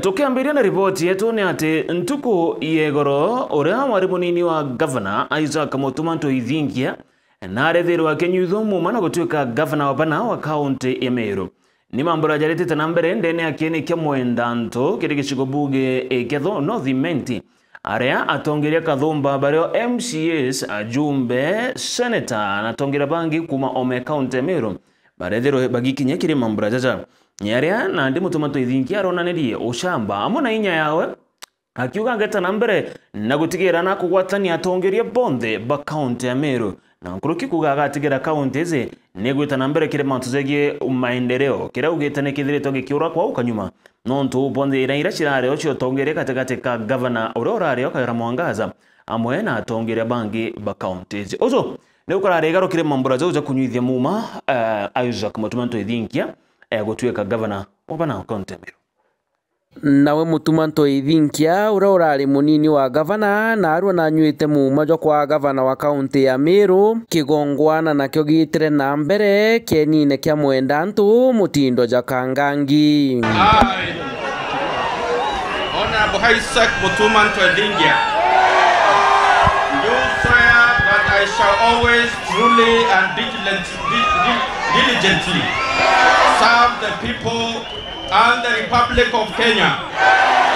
Tukiambiria na ripoti yetu ni ati ntuku yegoro uria wari munini wa governor Isaac Mutumanto Ithingia na arethirwo akenyuithwo muma na gutuika governor wa bana wa county ya Meru. Ni mambura jaritite na mbere ndene akieni kia mwendanto kiri gicigo bunge Ketho North Imenti aria atongeria kathumba bario MCAs ajumbe senator na tongira bangi kuma ome county ya Meru barethirwo bagikinya kiri mambura jaja nyaria na ndi Mutumanto Ithingia aronanirie ushamba amona inya yawe akiuga ngeta na mbere na gutigira na kugwatania atongeria bonthe ba county ya Meru na nkuruki kuga agatigira county izi ni gwita na mbere kire mantu zegie maendeleo kira ugite ne kithiritwo gikiura kwa ukanyuma no ntu bonthe ira cirare ocio tongeria katikati ka governor urorare okaira Mwangaza amwe na atongeria bangi ba county izi ozo ne ukarare igarukire mambura zauza kunyuithia muma Isaac Mutumanto Ithingia gutuika governor wa bana county Meru. Nawe Mutumanto Ithingia ura urari munini wa governor na arua na nyuite muma jo kwa governor wa county ya Meru kigongwana na kyo gitire na mbere kenine kya mwendantu Mutindo Jakangangi. Honorable Isaac Mutumanto Ithingia, do swear that I shall always truly and diligently serve the people and the Republic of Kenya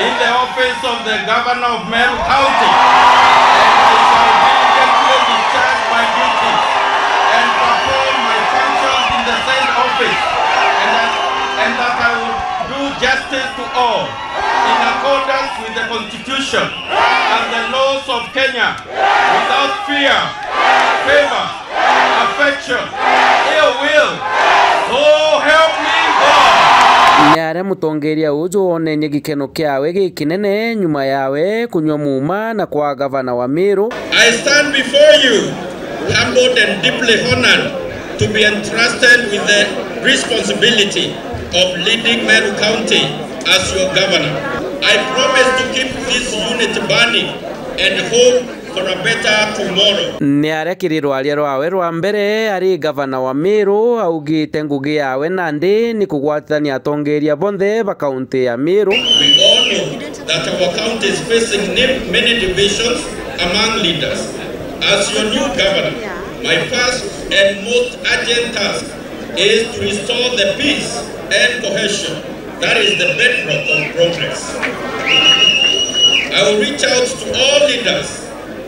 in the office of the Governor of Meru County, and I shall diligently discharge my duties and perform my functions in the said office, and that I will do justice to all in accordance with the Constitution and the laws of Kenya without fear, favor, affection, ill will. So help me God. Nyare mutongeria ujo onenye gikeno kiawe gikinene nyuma yawe kunywa muma na kwa governor wa Meru. I stand before you humbled and deeply honored to be entrusted with the responsibility of leading Meru County as your governor. I promise to keep this unit burning and hope for a better tomorrow. Nyare kirirwa rwawe rwa mbere ari governor wa Meru augite ngugi yawe nandi ni kugwatania atongeria bonthe ba county ya Meru. We all know that our county is facing many divisions among leaders. As your new governor, my first and most urgent task is to restore the peace and cohesion that is the bedrock of progress. I will reach out to all leaders,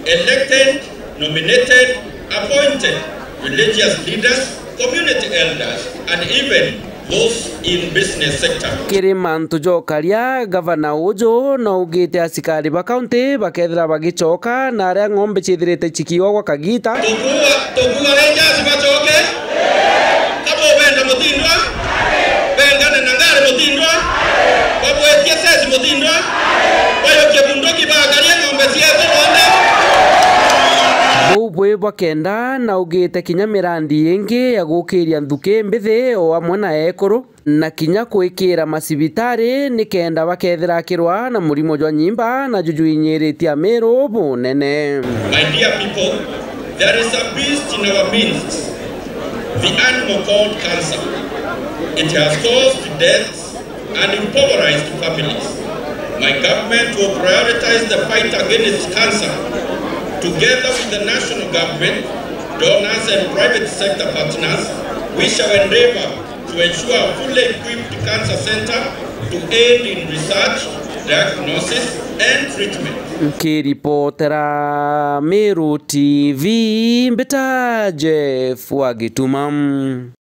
elected, nominated, appointed, religious leaders, community elders, and even those in business sector. Kiri mantu jokaria governor ujo na ugite asikari ba county bakethira bagicoka na aria ng'ombe cithirite chikiwa kwa kagita. Tugua renja sibachoke. Kabo benda Mutindwa. Bengane na ngare Mutindwa. Babo ekiese Mutindwa. Bayo kebundoki bagaria ng'ombe ciete ronde. Bwe bakenda na ugite kinya mirandi ingi ya gukiria nthuki mbithi o amwe na ekuru na kinya kwikira masibitari nikenda bakethira kirwa na murimo jwa nyimba na juju inyiritia Meru bunene. My dear people, there is a beast in our midst, the animal called cancer. It has caused deaths and impoverished families. My government will prioritize the fight against cancer. Together with the national government, donors and private sector partners, we shall endeavor to ensure a fully equipped cancer center to aid in research, diagnosis and treatment. Kiripotera Meru TV Mbeta Jeff Wagitumam.